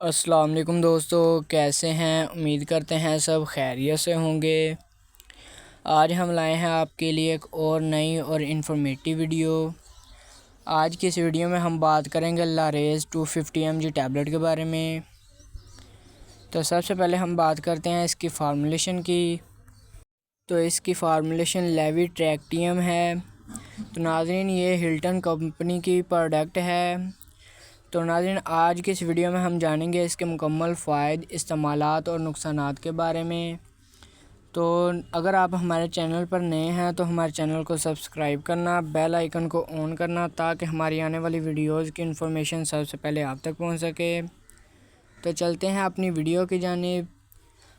السلام علیکم دوستو، کیسے ہیں؟ امید کرتے ہیں سب خیریت سے ہوں گے۔ آج ہم لائے ہیں آپ کے لیے ایک اور نئی اور انفارمیٹیو ویڈیو۔ آج کی اس ویڈیو میں ہم بات کریں گے لاریز 250 mg ٹیبلٹ کے بارے میں۔ تو سب سے پہلے ہم بات کرتے ہیں اس کی فارمولیشن کی۔ تو اس کی فارمولیشن لیوی ٹریکٹیم ہے۔ تو ناظرین، یہ ہلٹن کمپنی کی پروڈکٹ ہے۔ تو ناظرین، آج کی اس ویڈیو میں ہم جانیں گے اس کے مکمل فوائد، استعمالات اور نقصانات کے بارے میں۔ تو اگر آپ ہمارے چینل پر نئے ہیں تو ہمارے چینل کو سبسکرائب کرنا، بیل آئیکن کو آن کرنا تاکہ ہماری آنے والی ویڈیوز کی انفارمیشن سب سے پہلے آپ تک پہنچ سکے۔ تو چلتے ہیں اپنی ویڈیو کی جانب۔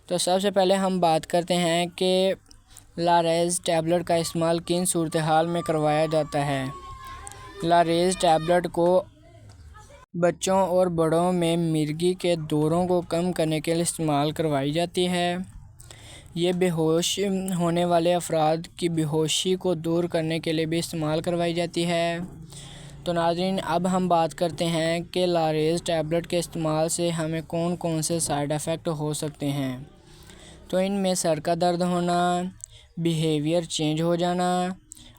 تو سب سے پہلے ہم بات کرتے ہیں کہ لاریز ٹیبلٹ کا استعمال کن صورتحال میں کروایا جاتا ہے۔ لاریز ٹیبلٹ کو بچوں اور بڑوں میں مرگی کے دوروں کو کم کرنے کے لیے استعمال کروائی جاتی ہے۔ یہ بے ہوش ہونے والے افراد کی بے ہوشی کو دور کرنے کے لیے بھی استعمال کروائی جاتی ہے۔ تو ناظرین، اب ہم بات کرتے ہیں کہ لاریز ٹیبلٹ کے استعمال سے ہمیں کون کون سے سائیڈ ایفیکٹ ہو سکتے ہیں۔ تو ان میں سر کا درد ہونا، بیہیویئر چینج ہو جانا،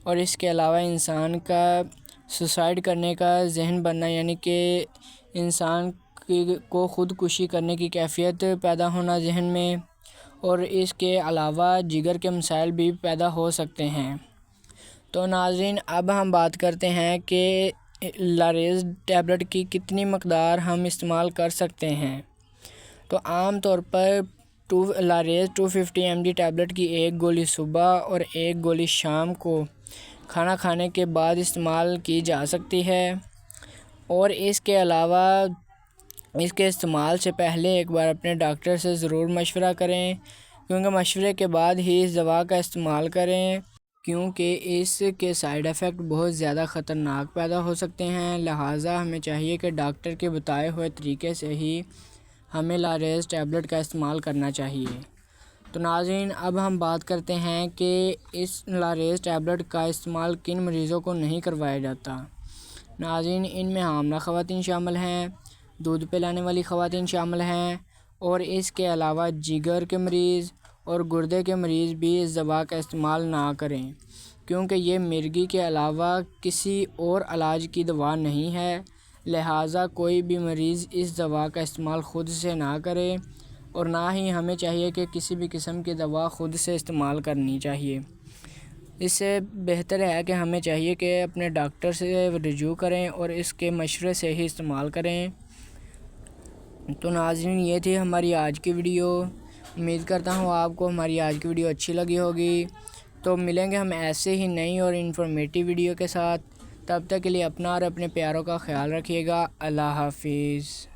اور اس کے علاوہ انسان کا سوسائڈ کرنے کا ذہن بننا، یعنی کہ انسان کو خودکشی کرنے کی کیفیت پیدا ہونا ذہن میں، اور اس کے علاوہ جگر کے مسائل بھی پیدا ہو سکتے ہیں۔ تو ناظرین، اب ہم بات کرتے ہیں کہ لاریز ٹیبلٹ کی کتنی مقدار ہم استعمال کر سکتے ہیں۔ تو عام طور پر لاریز 250 mg ٹیبلٹ کی ایک گولی صبح اور ایک گولی شام کو کھانا کھانے کے بعد استعمال کی جا سکتی ہے، اور اس کے علاوہ اس کے استعمال سے پہلے ایک بار اپنے ڈاکٹر سے ضرور مشورہ کریں، کیونکہ مشورے کے بعد ہی اس دوا کا استعمال کریں، کیونکہ اس کے سائیڈ ایفیکٹ بہت زیادہ خطرناک پیدا ہو سکتے ہیں۔ لہٰذا ہمیں چاہیے کہ ڈاکٹر کے بتائے ہوئے طریقے سے ہی ہمیں لاریز ٹیبلٹ کا استعمال کرنا چاہیے۔ تو ناظرین، اب ہم بات کرتے ہیں کہ اس لاریز ٹیبلٹ کا استعمال کن مریضوں کو نہیں کروایا جاتا۔ ناظرین، ان میں حاملہ خواتین شامل ہیں، دودھ پلانے والی خواتین شامل ہیں، اور اس کے علاوہ جگر کے مریض اور گردے کے مریض بھی اس دوا کا استعمال نہ کریں، کیونکہ یہ مرگی کے علاوہ کسی اور علاج کی دوا نہیں ہے۔ لہٰذا کوئی بھی مریض اس دوا کا استعمال خود سے نہ کرے، اور نہ ہی ہمیں چاہیے کہ کسی بھی قسم کی دوا خود سے استعمال کرنی چاہیے۔ اس سے بہتر ہے کہ ہمیں چاہیے کہ اپنے ڈاکٹر سے رجوع کریں اور اس کے مشورے سے ہی استعمال کریں۔ تو ناظرین، یہ تھی ہماری آج کی ویڈیو۔ امید کرتا ہوں آپ کو ہماری آج کی ویڈیو اچھی لگی ہوگی۔ تو ملیں گے ہم ایسے ہی نئی اور انفارمیٹیو ویڈیو کے ساتھ۔ تب تک کے لیے اپنا اور اپنے پیاروں کا خیال رکھیے گا۔ اللہ حافظ۔